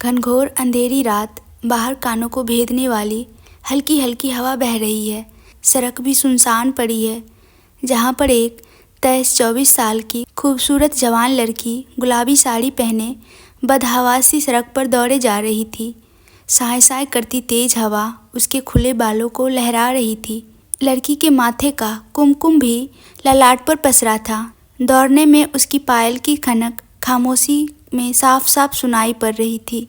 घनघोर अंधेरी रात, बाहर कानों को भेदने वाली हल्की हल्की हवा बह रही है। सड़क भी सुनसान पड़ी है, जहाँ पर एक 23-24 साल की खूबसूरत जवान लड़की गुलाबी साड़ी पहने बदहवास सी सड़क पर दौड़े जा रही थी। साए साए करती तेज हवा उसके खुले बालों को लहरा रही थी। लड़की के माथे का कुमकुम भी ललाट पर पसरा था। दौड़ने में उसकी पायल की खनक खामोशी में साफ साफ सुनाई पड़ रही थी।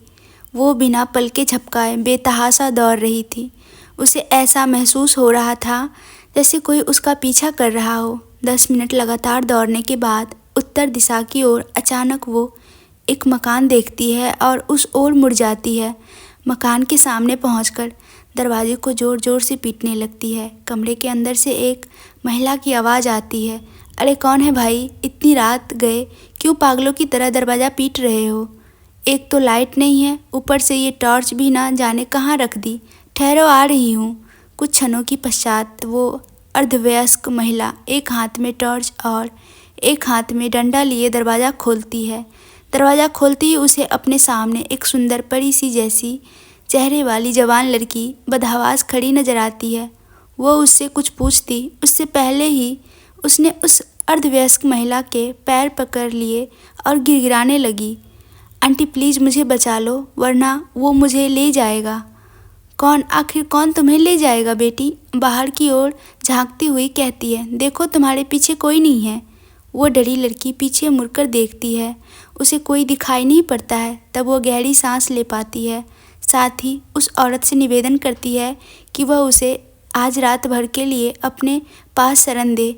वो बिना पलके झपकाए बेतहाशा दौड़ रही थी। उसे ऐसा महसूस हो रहा था जैसे कोई उसका पीछा कर रहा हो। 10 मिनट लगातार दौड़ने के बाद उत्तर दिशा की ओर अचानक वो एक मकान देखती है और उस ओर मुड़ जाती है। मकान के सामने पहुंचकर दरवाजे को जोर जोर से पीटने लगती है। कमरे के अंदर से एक महिला की आवाज़ आती है, अरे कौन है भाई, इतनी रात गए क्यों पागलों की तरह दरवाज़ा पीट रहे हो? एक तो लाइट नहीं है, ऊपर से ये टॉर्च भी ना जाने कहाँ रख दी। ठहरो, आ रही हूँ। कुछ क्षणों की पश्चात वो अर्धवयस्क महिला एक हाथ में टॉर्च और एक हाथ में डंडा लिए दरवाज़ा खोलती है। दरवाज़ा खोलते ही उसे अपने सामने एक सुंदर परी सी जैसी चेहरे वाली जवान लड़की बदहवास खड़ी नजर आती है। वो उससे कुछ पूछती उससे पहले ही उसने उस अर्धवयस्क महिला के पैर पकड़ लिए और गिड़गिड़ाने लगी, आंटी प्लीज़ मुझे बचा लो वरना वो मुझे ले जाएगा। कौन, आखिर कौन तुम्हें ले जाएगा बेटी? बाहर की ओर झांकती हुई कहती है, देखो तुम्हारे पीछे कोई नहीं है। वो डरी लड़की पीछे मुड़कर देखती है, उसे कोई दिखाई नहीं पड़ता है। तब वो गहरी सांस ले पाती है, साथ ही उस औरत से निवेदन करती है कि वह उसे आज रात भर के लिए अपने पास शरण दे।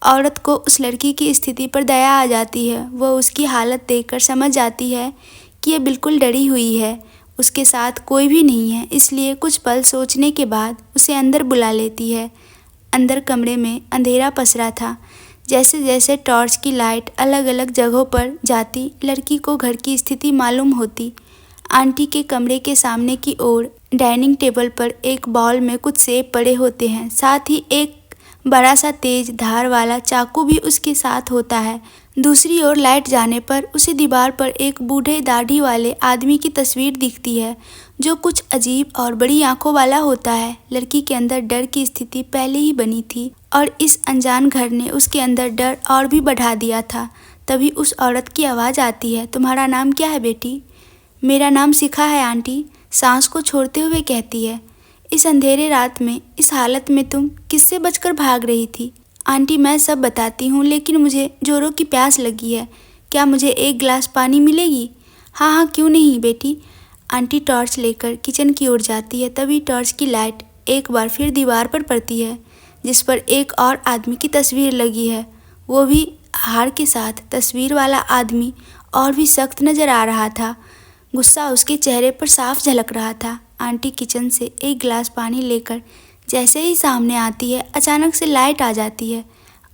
औरत को उस लड़की की स्थिति पर दया आ जाती है। वह उसकी हालत देखकर समझ जाती है कि यह बिल्कुल डरी हुई है, उसके साथ कोई भी नहीं है, इसलिए कुछ पल सोचने के बाद उसे अंदर बुला लेती है। अंदर कमरे में अंधेरा पसरा था। जैसे जैसे टॉर्च की लाइट अलग अलग जगहों पर जाती, लड़की को घर की स्थिति मालूम होती। आंटी के कमरे के सामने की ओर डाइनिंग टेबल पर एक बाउल में कुछ सेब पड़े होते हैं, साथ ही एक बड़ा सा तेज धार वाला चाकू भी उसके साथ होता है। दूसरी ओर लाइट जाने पर उसे दीवार पर एक बूढ़े दाढ़ी वाले आदमी की तस्वीर दिखती है, जो कुछ अजीब और बड़ी आंखों वाला होता है। लड़की के अंदर डर की स्थिति पहले ही बनी थी और इस अनजान घर ने उसके अंदर डर और भी बढ़ा दिया था। तभी उस औरत की आवाज़ आती है, तुम्हारा नाम क्या है बेटी? मेरा नाम शिखा है आंटी, सांस को छोड़ते हुए कहती है। इस अंधेरे रात में इस हालत में तुम किससे बचकर भाग रही थी? आंटी मैं सब बताती हूँ, लेकिन मुझे जोरों की प्यास लगी है। क्या मुझे एक गिलास पानी मिलेगी? हाँ हाँ क्यों नहीं बेटी। आंटी टॉर्च लेकर किचन की ओर जाती है। तभी टॉर्च की लाइट एक बार फिर दीवार पर पड़ती है, जिस पर एक और आदमी की तस्वीर लगी है। वो भी हार के साथ। तस्वीर वाला आदमी और भी सख्त नज़र आ रहा था। गुस्सा उसके चेहरे पर साफ झलक रहा था। आंटी किचन से एक गिलास पानी लेकर जैसे ही सामने आती है, अचानक से लाइट आ जाती है।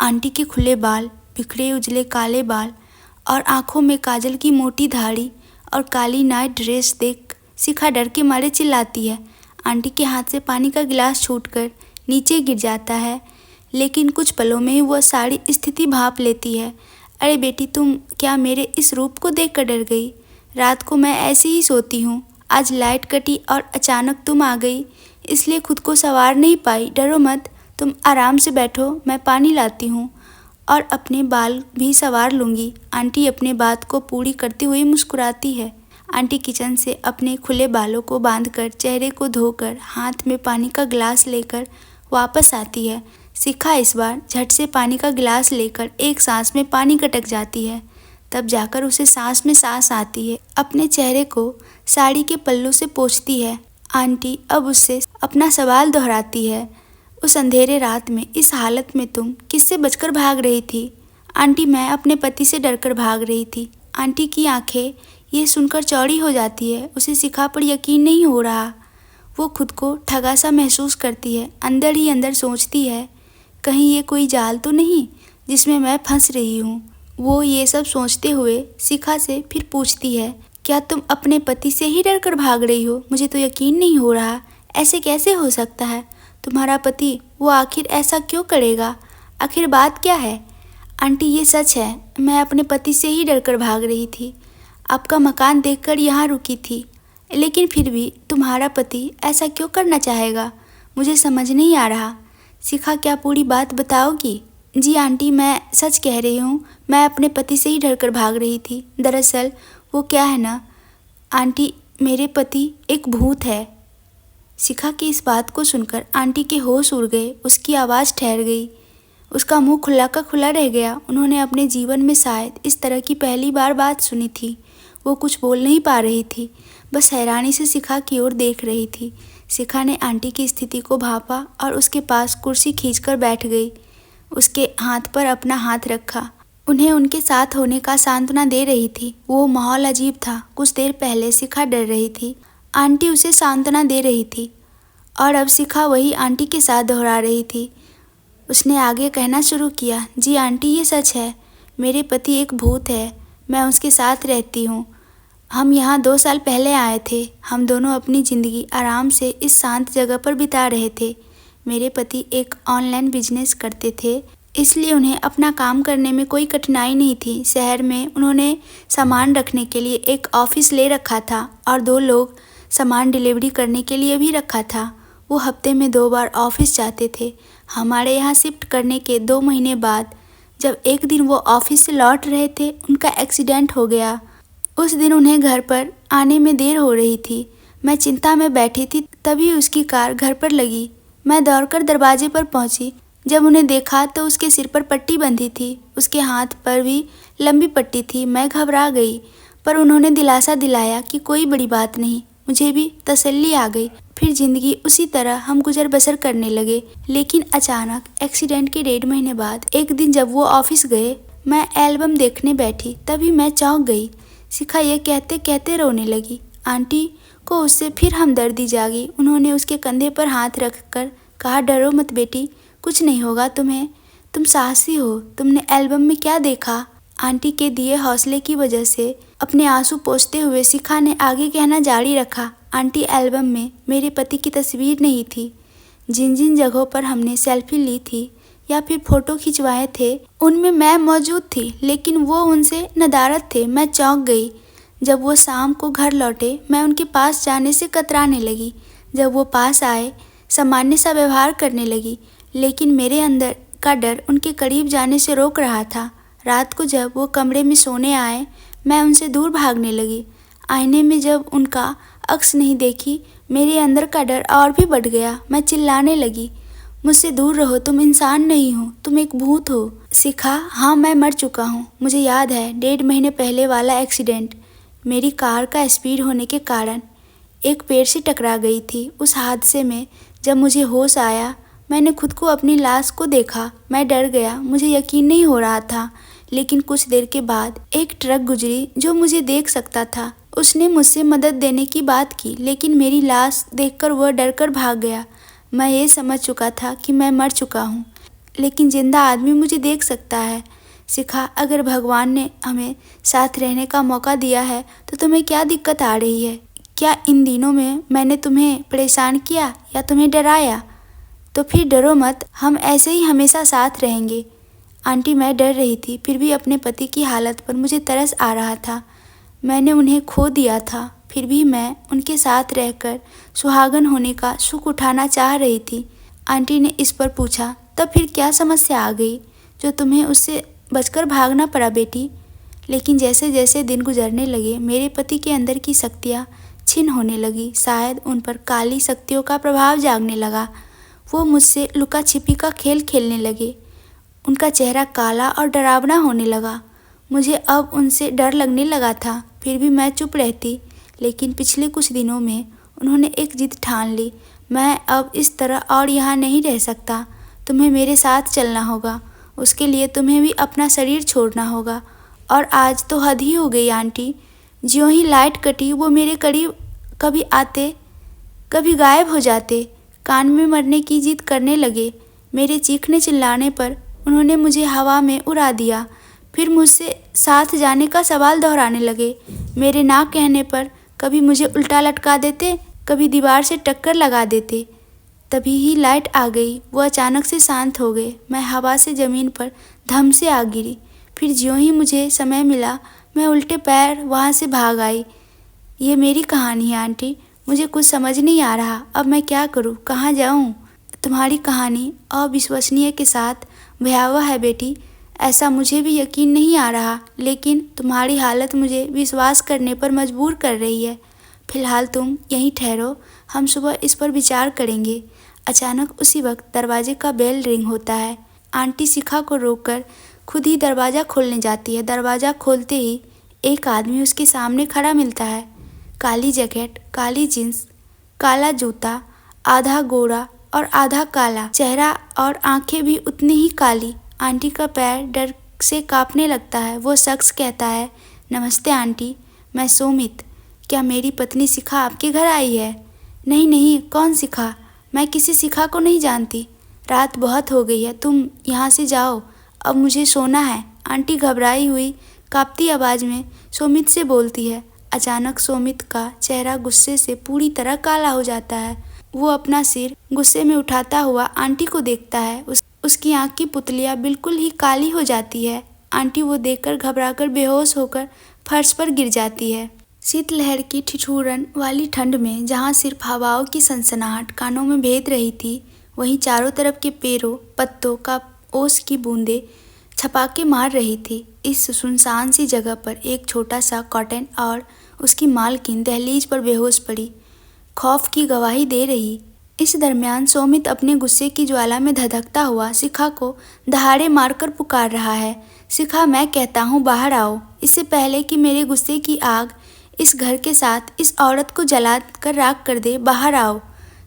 आंटी के खुले बाल, बिखरे उजले काले बाल और आंखों में काजल की मोटी धाड़ी और काली नाइट ड्रेस देख शिखा डर के मारे चिल्लाती है। आंटी के हाथ से पानी का गिलास छूटकर नीचे गिर जाता है, लेकिन कुछ पलों में ही वह सारी स्थिति भांप लेती है। अरे बेटी, तुम क्या मेरे इस रूप को देख कर डर गई? रात को मैं ऐसे ही सोती हूँ, आज लाइट कटी और अचानक तुम आ गई, इसलिए खुद को संवार नहीं पाई। डरो मत, तुम आराम से बैठो, मैं पानी लाती हूँ और अपने बाल भी संवार लूँगी। आंटी अपने बात को पूरी करती हुई मुस्कुराती है। आंटी किचन से अपने खुले बालों को बांधकर चेहरे को धोकर हाथ में पानी का गिलास लेकर वापस आती है। शिखा इस बार झट से पानी का गिलास लेकर एक सांस में पानी गटक जाती है। तब जाकर उसे सांस में सांस आती है। अपने चेहरे को साड़ी के पल्लू से पोंछती है। आंटी अब उससे अपना सवाल दोहराती है, उस अंधेरे रात में इस हालत में तुम किससे बचकर भाग रही थी? आंटी मैं अपने पति से डरकर भाग रही थी। आंटी की आंखें ये सुनकर चौड़ी हो जाती है। उसे शिखा पर यकीन नहीं हो रहा। वो खुद को ठगा सा महसूस करती है। अंदर ही अंदर सोचती है, कहीं ये कोई जाल तो नहीं जिसमें मैं फंस रही हूँ। वो ये सब सोचते हुए शिखा से फिर पूछती है, क्या तुम अपने पति से ही डरकर भाग रही हो? मुझे तो यकीन नहीं हो रहा, ऐसे कैसे हो सकता है? तुम्हारा पति वो आखिर ऐसा क्यों करेगा? आखिर बात क्या है? आंटी ये सच है, मैं अपने पति से ही डरकर भाग रही थी। आपका मकान देखकर यहाँ रुकी थी। लेकिन फिर भी तुम्हारा पति ऐसा क्यों करना चाहेगा, मुझे समझ नहीं आ रहा। शिखा, क्या पूरी बात बताओगी? जी आंटी, मैं सच कह रही हूँ, मैं अपने पति से ही डरकर भाग रही थी। दरअसल वो क्या है ना आंटी, मेरे पति एक भूत है। शिखा की इस बात को सुनकर आंटी के होश उड़ गए, उसकी आवाज़ ठहर गई, उसका मुंह खुला का खुला रह गया। उन्होंने अपने जीवन में शायद इस तरह की पहली बार बात सुनी थी। वो कुछ बोल नहीं पा रही थी, बस हैरानी से शिखा की ओर देख रही थी। शिखा ने आंटी की स्थिति को भांपा और उसके पास कुर्सी खींचकर बैठ गई। उसके हाथ पर अपना हाथ रखा, उन्हें उनके साथ होने का सांत्वना दे रही थी। वो माहौल अजीब था। कुछ देर पहले शिखा डर रही थी, आंटी उसे सांत्वना दे रही थी, और अब शिखा वही आंटी के साथ दोहरा रही थी। उसने आगे कहना शुरू किया, जी आंटी, ये सच है, मेरे पति एक भूत है, मैं उसके साथ रहती हूँ। हम यहाँ 2 साल पहले आए थे। हम दोनों अपनी ज़िंदगी आराम से इस शांत जगह पर बिता रहे थे। मेरे पति एक ऑनलाइन बिजनेस करते थे, इसलिए उन्हें अपना काम करने में कोई कठिनाई नहीं थी। शहर में उन्होंने सामान रखने के लिए एक ऑफिस ले रखा था और 2 लोग सामान डिलीवरी करने के लिए भी रखा था। वो हफ्ते में 2 बार ऑफिस जाते थे। हमारे यहाँ शिफ्ट करने के 2 महीने बाद जब एक दिन वो ऑफिस से लौट रहे थे, उनका एक्सीडेंट हो गया। उस दिन उन्हें घर पर आने में देर हो रही थी। मैं चिंता में बैठी थी, तभी उसकी कार घर पर लगी। मैं दौड़कर दरवाजे पर पहुंची। जब उन्हें देखा तो उसके सिर पर पट्टी बंधी थी, उसके हाथ पर भी लंबी पट्टी थी। मैं घबरा गई, पर उन्होंने दिलासा दिलाया कि कोई बड़ी बात नहीं। मुझे भी तसल्ली आ गई। फिर जिंदगी उसी तरह हम गुजर बसर करने लगे। लेकिन अचानक एक्सीडेंट के 1.5 महीने बाद एक दिन जब वो ऑफिस गए, मैं एल्बम देखने बैठी, तभी मैं चौंक गई। शिखा ये कहते कहते रोने लगी। आंटी को उससे फिर हमदर्दी जागी। उन्होंने उसके कंधे पर हाथ रखकर कहा, डरो मत बेटी, कुछ नहीं होगा तुम्हें, तुम साहसी हो। तुमने एल्बम में क्या देखा? आंटी के दिए हौसले की वजह से अपने आंसू पोंछते हुए शिखा ने आगे कहना जारी रखा, आंटी, एल्बम में मेरे पति की तस्वीर नहीं थी। जिन जिन जगहों पर हमने सेल्फी ली थी या फिर फोटो खिंचवाए थे, उनमें मैं मौजूद थी, लेकिन वो उनसे नदारद थे। मैं चौंक गई। जब वो शाम को घर लौटे, मैं उनके पास जाने से कतराने लगी। जब वो पास आए, सामान्य सा व्यवहार करने लगी, लेकिन मेरे अंदर का डर उनके करीब जाने से रोक रहा था। रात को जब वो कमरे में सोने आए, मैं उनसे दूर भागने लगी। आईने में जब उनका अक्स नहीं देखी, मेरे अंदर का डर और भी बढ़ गया। मैं चिल्लाने लगी, मुझसे दूर रहो, तुम इंसान नहीं हो, तुम एक भूत हो। शिखा, हाँ, मैं मर चुका हूँ। मुझे याद है 1.5 महीने पहले वाला एक्सीडेंट। मेरी कार का स्पीड होने के कारण एक पेड़ से टकरा गई थी। उस हादसे में जब मुझे होश आया, मैंने खुद को अपनी लाश को देखा। मैं डर गया, मुझे यकीन नहीं हो रहा था। लेकिन कुछ देर के बाद एक ट्रक गुजरी जो मुझे देख सकता था। उसने मुझसे मदद देने की बात की, लेकिन मेरी लाश देखकर वह डरकर भाग गया। मैं ये समझ चुका था कि मैं मर चुका हूँ, लेकिन जिंदा आदमी मुझे देख सकता है। शिखा, अगर भगवान ने हमें साथ रहने का मौका दिया है तो तुम्हें क्या दिक्कत आ रही है? क्या इन दिनों में मैंने तुम्हें परेशान किया या तुम्हें डराया? तो फिर डरो मत, हम ऐसे ही हमेशा साथ रहेंगे। आंटी, मैं डर रही थी, फिर भी अपने पति की हालत पर मुझे तरस आ रहा था। मैंने उन्हें खो दिया था, फिर भी मैं उनके साथ रहकर सुहागन होने का सुख उठाना चाह रही थी। आंटी ने इस पर पूछा, तब फिर क्या समस्या आ गई जो तुम्हें उससे बचकर भागना पड़ा बेटी? लेकिन जैसे जैसे दिन गुजरने लगे, मेरे पति के अंदर की शक्तियाँ छिन्न होने लगी। शायद उन पर काली शक्तियों का प्रभाव जागने लगा। वो मुझसे लुका छिपी का खेल खेलने लगे। उनका चेहरा काला और डरावना होने लगा। मुझे अब उनसे डर लगने लगा था, फिर भी मैं चुप रहती। लेकिन पिछले कुछ दिनों में उन्होंने एक जिद ठान ली, मैं अब इस तरह और यहाँ नहीं रह सकता। तुम्हें मेरे साथ चलना होगा। उसके लिए तुम्हें भी अपना शरीर छोड़ना होगा। और आज तो हद ही हो गई आंटी। ज्यों ही लाइट कटी, वो मेरे करीब कभी आते, कभी गायब हो जाते। कान में मरने की जिद करने लगे। मेरे चीखने चिल्लाने पर उन्होंने मुझे हवा में उड़ा दिया। फिर मुझसे साथ जाने का सवाल दोहराने लगे। मेरे ना कहने पर कभी मुझे उल्टा लटका देते, कभी दीवार से टक्कर लगा देते। तभी ही लाइट आ गई। वो अचानक से शांत हो गए। मैं हवा से ज़मीन पर धम से आ गिरी। फिर ज्यों ही मुझे समय मिला, मैं उल्टे पैर वहाँ से भाग आई। ये मेरी कहानी है आंटी, मुझे कुछ समझ नहीं आ रहा। अब मैं क्या करूँ, कहाँ जाऊँ? तुम्हारी कहानी अविश्वसनीय के साथ भयावह है बेटी। ऐसा मुझे भी यकीन नहीं आ रहा, लेकिन तुम्हारी हालत मुझे विश्वास करने पर मजबूर कर रही है। फिलहाल तुम यहीं ठहरो, हम सुबह इस पर विचार करेंगे। अचानक उसी वक्त दरवाजे का बेल रिंग होता है। आंटी शिखा को रोककर खुद ही दरवाज़ा खोलने जाती है। दरवाज़ा खोलते ही एक आदमी उसके सामने खड़ा मिलता है। काली जैकेट, काली जींस, काला जूता, आधा गोरा और आधा काला चेहरा और आंखें भी उतनी ही काली। आंटी का पैर डर से कांपने लगता है। वो शख्स कहता है, नमस्ते आंटी, मैं सोमित। क्या मेरी पत्नी शिखा आपके घर आई है? नहीं नहीं, कौन शिखा? मैं किसी शिखा को नहीं जानती। रात बहुत हो गई है, तुम यहाँ से जाओ, अब मुझे सोना है। आंटी घबराई हुई कांपती आवाज़ में सोमित से बोलती है। अचानक सोमित का चेहरा गुस्से से पूरी तरह काला हो जाता है। वो अपना सिर गुस्से में उठाता हुआ आंटी को देखता है। उसकी आंख की पुतलियाँ बिल्कुल ही काली हो जाती है। आंटी वो देखकर घबराकर बेहोश होकर फर्श पर गिर जाती है। शीतलहर की ठिठुरन वाली ठंड में जहाँ सिर्फ हवाओं की सनसनाहट कानों में भेद रही थी, वहीं चारों तरफ के पेड़ों पत्तों का ओस की बूंदें छपाके मार रही थी। इस सुनसान सी जगह पर एक छोटा सा कॉटन और उसकी मालकिन दहलीज पर बेहोश पड़ी, खौफ की गवाही दे रही। इस दरमियान सोमित अपने गुस्से की ज्वाला में धधकता हुआ शिखा को दहाड़े मारकर पुकार रहा है। शिखा, मैं कहता हूँ बाहर आओ, इससे पहले कि मेरे गुस्से की आग इस घर के साथ इस औरत को जला कर राख कर दे, बाहर आओ।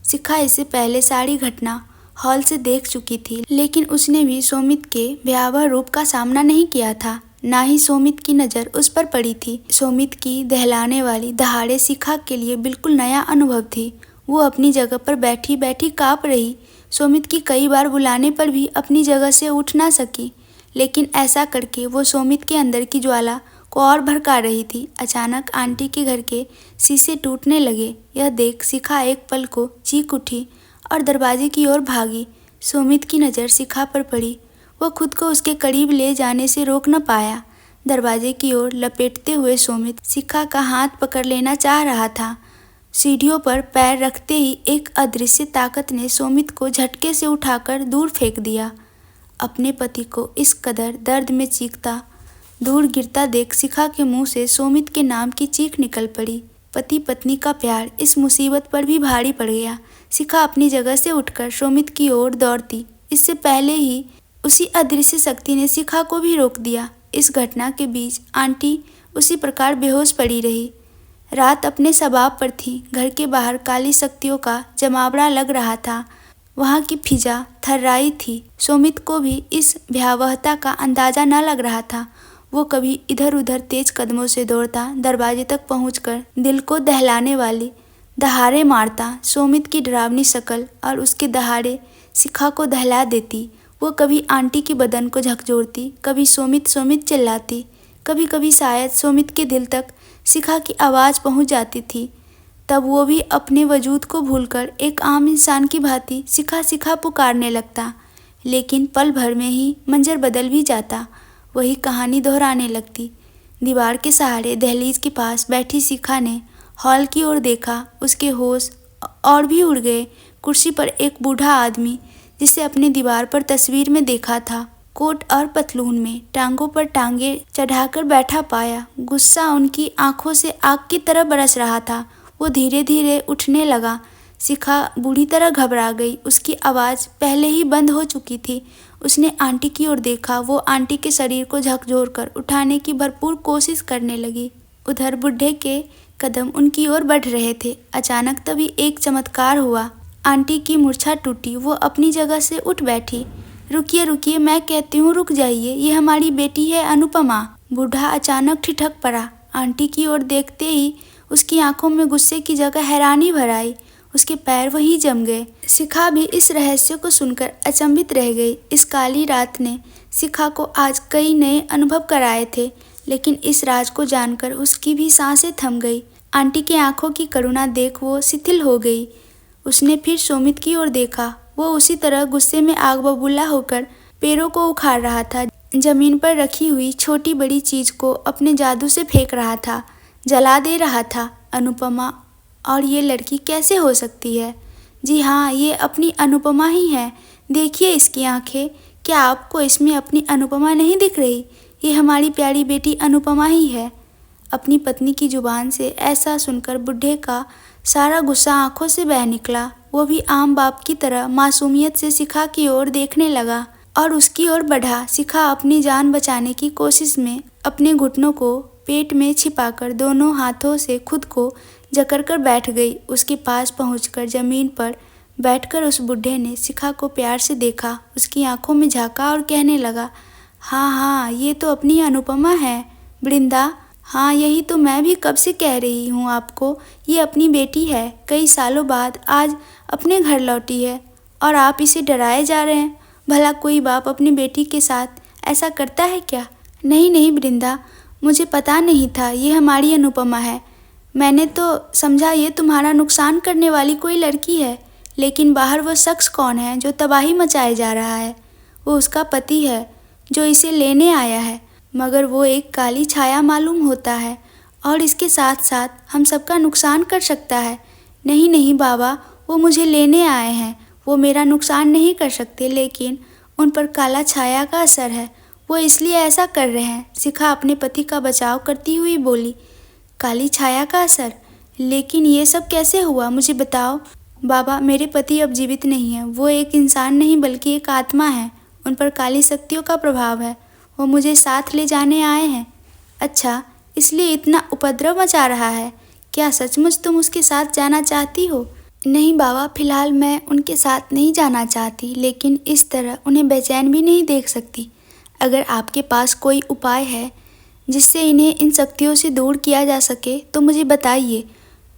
शिखा इससे पहले सारी घटना हॉल से देख चुकी थी, लेकिन उसने भी सोमित के भयावह रूप का सामना नहीं किया था, ना ही सोमित की नज़र उस पर पड़ी थी। सोमित की दहलाने वाली दहाड़े शिखा के लिए बिल्कुल नया अनुभव थी। वो अपनी जगह पर बैठी बैठी काँप रही। सोमित की कई बार बुलाने पर भी अपनी जगह से उठ ना सकी, लेकिन ऐसा करके वो सोमित के अंदर की ज्वाला को और भड़का रही थी। अचानक आंटी के घर के शीशे टूटने लगे। यह देख शिखा एक पल को चीख उठी और दरवाजे की ओर भागी। सोमित की नज़र शिखा पर पड़ी। वो खुद को उसके करीब ले जाने से रोक न पाया। दरवाजे की ओर लपेटते हुए सोमित शिखा का हाथ पकड़ लेना चाह रहा था। सीढ़ियों पर पैर रखते ही एक अदृश्य ताकत ने सोमित को झटके से उठाकर दूर फेंक दिया। अपने पति को इस कदर दर्द में चीखता दूर गिरता देख शिखा के मुंह से सोमित के नाम की चीख निकल पड़ी। पति पत्नी का प्यार इस मुसीबत पर भी भारी पड़ गया। शिखा अपनी जगह से उठकर सोमित की ओर दौड़ती। इससे पहले ही उसी अदृश्य शक्ति ने शिखा को भी रोक दिया। इस घटना के बीच आंटी उसी प्रकार बेहोश पड़ी रही। रात अपने शबाब पर थी। घर के बाहर काली शक्तियों का जमावड़ा लग रहा था। वहाँ की फिजा थर्राई थी। सोमित को भी इस भयावहता का अंदाजा न लग रहा था। वो कभी इधर उधर तेज कदमों से दौड़ता, दरवाजे तक पहुंचकर दिल को दहलाने वाली दहाड़े मारता। सोमित की डरावनी शक्ल और उसके दहाड़े शिखा को दहला देती। वो कभी आंटी की बदन को झकझोरती, कभी सोमित सोमित चिल्लाती। कभी कभी शायद सोमित के दिल तक शिखा की आवाज़ पहुंच जाती थी। तब वो भी अपने वजूद को भूलकर एक आम इंसान की भांति शिखा शिखा पुकारने लगता। लेकिन पल भर में ही मंजर बदल भी जाता। वही कहानी दोहराने लगती। दीवार के सहारे दहलीज के पास बैठी शिखा ने हॉल की ओर देखा। उसके होश और भी उड़ गए। कुर्सी पर एक बूढ़ा आदमी, जिसे अपने दीवार पर तस्वीर में देखा था, कोट और पतलून में टांगों पर टांगे चढ़ाकर बैठा पाया। गुस्सा उनकी आंखों से आग की तरह बरस रहा था। वो धीरे धीरे उठने लगा। शिखा बुरी तरह घबरा गई। उसकी आवाज़ पहले ही बंद हो चुकी थी। उसने आंटी की ओर देखा। वो आंटी के शरीर को झकझोरकर उठाने की भरपूर कोशिश करने लगी। उधर बुढ़े के कदम उनकी ओर बढ़ रहे थे। अचानक तभी एक चमत्कार हुआ। आंटी की मूर्छा टूटी। वो अपनी जगह से उठ बैठी। रुकिए रुकिए, मैं कहती हूँ रुक जाइए, ये हमारी बेटी है अनुपमा। बूढ़ा अचानक ठिठक पड़ा। आंटी की ओर देखते ही उसकी आंखों में गुस्से की जगह हैरानी भर आई। उसके पैर वहीं जम गए। शिखा भी इस रहस्य को सुनकर अचंभित रह गई। इस काली रात ने शिखा को आज कई नए अनुभव कराए थे, लेकिन इस राज को जानकर उसकी भी सांसें थम गई। आंटी की आंखों की करुणा देख वो शिथिल हो गई। उसने फिर सोमित की ओर देखा। वो उसी तरह गुस्से में आग बबूला होकर पैरों को उखाड़ रहा था। जमीन पर रखी हुई छोटी बड़ी चीज को अपने जादू से फेंक रहा था, जला दे रहा था। अनुपमा, और ये लड़की कैसे हो सकती है? जी हाँ, ये अपनी अनुपमा ही है। देखिए इसकी आंखें, क्या आपको इसमें अपनी अनुपमा नहीं दिख रही? ये हमारी प्यारी बेटी अनुपमा ही है। अपनी पत्नी की जुबान से ऐसा सुनकर बुढ़े का सारा गुस्सा आंखों से बह निकला। वो भी आम बाप की तरह मासूमियत से शिखा की ओर देखने लगा और उसकी ओर बढ़ा। शिखा अपनी जान बचाने की कोशिश में अपने घुटनों को पेट में छिपाकर दोनों हाथों से खुद को जकड़कर बैठ गई। उसके पास पहुंचकर जमीन पर बैठकर उस बुढ़े ने शिखा को प्यार से देखा, उसकी आंखों में झांका और कहने लगा, हाँ हाँ, ये तो अपनी अनुपमा है वृंदा। हाँ, यही तो मैं भी कब से कह रही हूँ आपको, ये अपनी बेटी है। कई सालों बाद आज अपने घर लौटी है और आप इसे डराए जा रहे हैं। भला कोई बाप अपनी बेटी के साथ ऐसा करता है क्या? नहीं नहीं वृंदा, मुझे पता नहीं था ये हमारी अनुपमा है। मैंने तो समझा ये तुम्हारा नुकसान करने वाली कोई लड़की है, लेकिन बाहर वो शख्स कौन है जो तबाही मचाए जा रहा है? वो उसका पति है जो इसे लेने आया है, मगर वो एक काली छाया मालूम होता है और इसके साथ साथ हम सबका नुकसान कर सकता है। नहीं नहीं बाबा, वो मुझे लेने आए हैं, वो मेरा नुकसान नहीं कर सकते, लेकिन उन पर काला छाया का असर है, वो इसलिए ऐसा कर रहे हैं। शिखा अपने पति का बचाव करती हुई बोली, काली छाया का असर? लेकिन ये सब कैसे हुआ, मुझे बताओ। बाबा, मेरे पति अब जीवित नहीं है। वो एक इंसान नहीं बल्कि एक आत्मा है। उन पर काली शक्तियों का प्रभाव है। वो मुझे साथ ले जाने आए हैं। अच्छा, इसलिए इतना उपद्रव मचा रहा है? क्या सचमुच तुम उसके साथ जाना चाहती हो? नहीं बाबा, फिलहाल मैं उनके साथ नहीं जाना चाहती, लेकिन इस तरह उन्हें बेचैन भी नहीं देख सकती। अगर आपके पास कोई उपाय है जिससे इन्हें इन शक्तियों से दूर किया जा सके तो मुझे बताइए।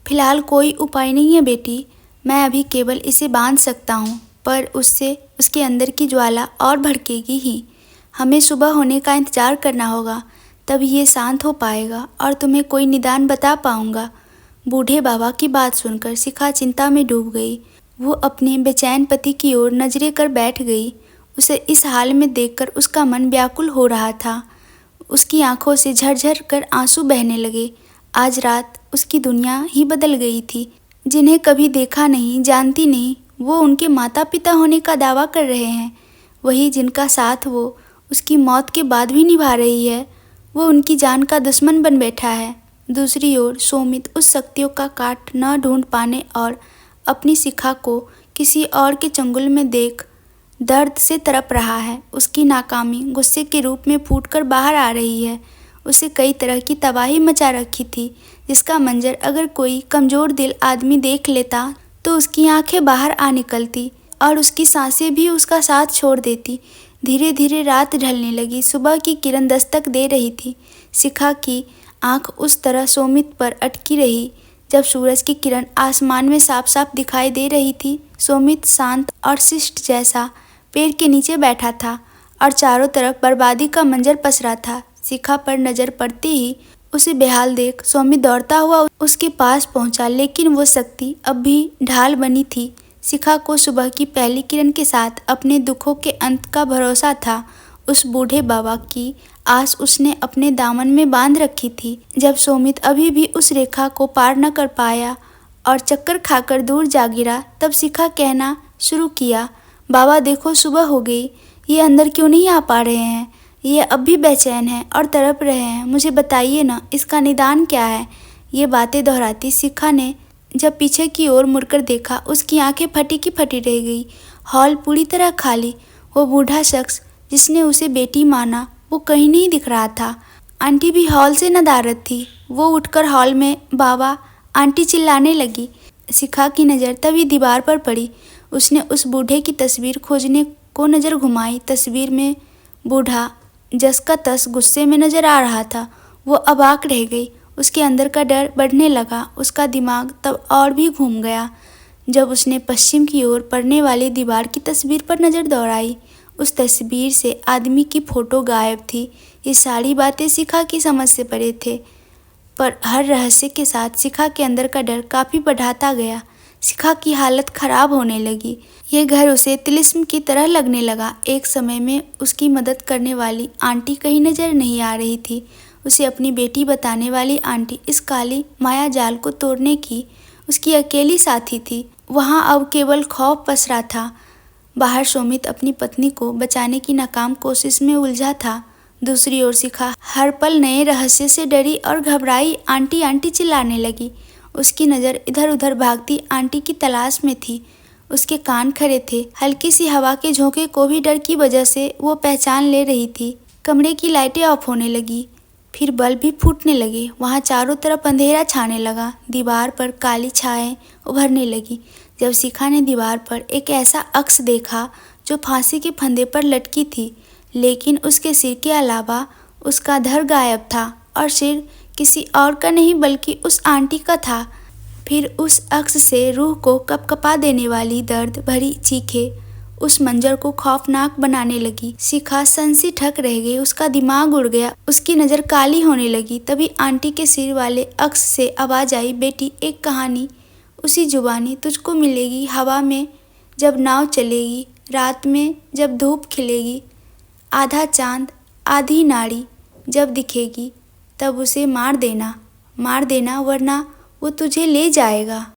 फिलहाल कोई उपाय नहीं है बेटी, मैं अभी केवल इसे बांध सकता हूँ, पर उससे उसके अंदर की ज्वाला और भड़केगी ही। हमें सुबह होने का इंतज़ार करना होगा, तब ये शांत हो पाएगा और तुम्हें कोई निदान बता पाऊँगा। बूढ़े बाबा की बात सुनकर शिखा चिंता में डूब गई। वो अपने बेचैन पति की ओर नजरें कर बैठ गई। उसे इस हाल में देखकर उसका मन व्याकुल हो रहा था। उसकी आंखों से झरझर कर आंसू बहने लगे। आज रात उसकी दुनिया ही बदल गई थी। जिन्हें कभी देखा नहीं, जानती नहीं, वो उनके माता पिता होने का दावा कर रहे हैं। वही जिनका साथ वो उसकी मौत के बाद भी निभा रही है, वो उनकी जान का दुश्मन बन बैठा है। दूसरी ओर सोमित उस शक्तियों का काट न ढूंढ पाने और अपनी शिखा को किसी और के चंगुल में देख दर्द से तड़प रहा है। उसकी नाकामी गुस्से के रूप में फूटकर बाहर आ रही है। उसे कई तरह की तबाही मचा रखी थी, जिसका मंजर अगर कोई कमज़ोर दिल आदमी देख लेता तो उसकी आंखें बाहर आ निकलती और उसकी सांसें भी उसका साथ छोड़ देती। धीरे धीरे रात ढलने लगी। सुबह की किरण दस्तक दे रही थी। शिखा की आंख उस तरह सोमित पर अटकी रही जब सूरज की किरण आसमान में साफ साफ दिखाई दे रही थी। सोमित शांत और शिष्ट जैसा पेड़ के नीचे बैठा था और चारों तरफ बर्बादी का मंजर पसरा था। शिखा पर नजर पड़ते ही उसे बेहाल देख सोमित दौड़ता हुआ उसके पास पहुंचा, लेकिन वो शक्ति अब भी ढाल बनी थी। शिखा को सुबह की पहली किरण के साथ अपने दुखों के अंत का भरोसा था। उस बूढ़े बाबा की आस उसने अपने दामन में बांध रखी थी। जब सोमित अभी भी उस रेखा को पार न कर पाया और चक्कर खाकर दूर जा गिरा, तब शिखा कहना शुरू किया, बाबा देखो, सुबह हो गई, ये अंदर क्यों नहीं आ पा रहे हैं? ये अब भी बेचैन हैं और तड़प रहे हैं। मुझे बताइए ना, इसका निदान क्या है? ये बातें दोहराती शिखा ने जब पीछे की ओर मुड़कर देखा, उसकी आंखें फटी की फटी रह गई। हॉल पूरी तरह खाली। वो बूढ़ा शख्स जिसने उसे बेटी माना, वो कहीं नहीं दिख रहा था। आंटी भी हॉल से नदारद थी। वो उठकर हॉल में बाबा आंटी चिल्लाने लगी। शिखा की नज़र तभी दीवार पर पड़ी। उसने उस बूढ़े की तस्वीर खोजने को नज़र घुमाई। तस्वीर में बूढ़ा जस का तस गुस्से में नज़र आ रहा था। वो अबाक रह गई। उसके अंदर का डर बढ़ने लगा। उसका दिमाग तब और भी घूम गया जब उसने पश्चिम की ओर पड़ने वाली दीवार की तस्वीर पर नज़र दौड़ाई। उस तस्वीर से आदमी की फ़ोटो गायब थी। ये सारी बातें शिखा की समझ से परे थे, पर हर रहस्य के साथ शिखा के अंदर का डर काफ़ी बढ़ाता गया। शिखा की हालत खराब होने लगी। ये घर उसे तिलिस्म की तरह लगने लगा। एक समय में उसकी मदद करने वाली आंटी कहीं नज़र नहीं आ रही थी। उसे अपनी बेटी बताने वाली आंटी इस काली माया जाल को तोड़ने की उसकी अकेली साथी थी। वहाँ अब केवल खौफ पसरा था। बाहर सुमित अपनी पत्नी को बचाने की नाकाम कोशिश में उलझा था। दूसरी ओर शिखा हर पल नए रहस्य से डरी और घबराई आंटी आंटी चिल्लाने लगी। उसकी नज़र इधर उधर भागती आंटी की तलाश में थी। उसके कान खड़े थे। हल्की सी हवा के झोंके को भी डर की वजह से वो पहचान ले रही थी। कमरे की लाइटें ऑफ होने लगी, फिर बल्ब भी फूटने लगे। वहाँ चारों तरफ अंधेरा छाने लगा। दीवार पर काली छाएं उभरने लगी। जब शिखा ने दीवार पर एक ऐसा अक्स देखा जो फांसी के फंदे पर लटकी थी, लेकिन उसके सिर के अलावा उसका धड़ गायब था और सिर किसी और का नहीं बल्कि उस आंटी का था। फिर उस अक्स से रूह को कपकपा देने वाली दर्द भरी चीखें उस मंजर को खौफनाक बनाने लगी। शिखा सनसी ठक रह गई। उसका दिमाग उड़ गया। उसकी नज़र काली होने लगी। तभी आंटी के सिर वाले अक्स से आवाज़ आई, बेटी एक कहानी उसी जुबानी तुझको मिलेगी। हवा में जब नाव चलेगी, रात में जब धूप खिलेगी, आधा चांद आधी नाड़ी जब दिखेगी, तब उसे मार देना वरना वो तुझे ले जाएगा।